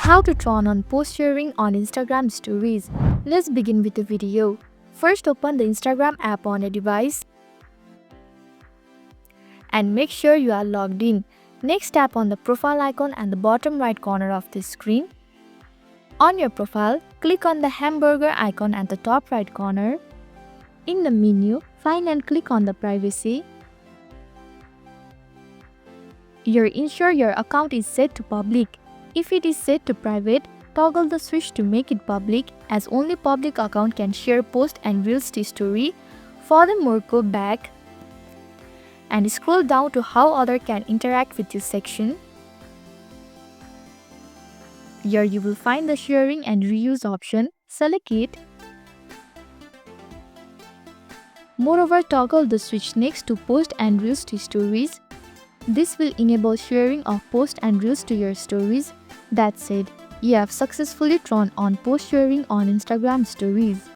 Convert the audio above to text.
How to turn on post sharing on Instagram stories. Let's begin with the video. First, open the Instagram app on a device and make sure you are logged in. Next, tap on the profile icon at the bottom right corner of the screen. On your profile, click on the hamburger icon at the top right corner. In the menu, find and click on the privacy. Ensure your account is set to public. If it is set to private, toggle the switch to make it public, as only public account can share post and reels to story. Furthermore, go back and scroll down to how others can interact with this section. Here you will find the sharing and reuse option. Select it. Moreover, toggle the switch next to post and reels to stories. This will enable sharing of post and reels to your stories. That's it. You have successfully turned on post sharing on Instagram stories.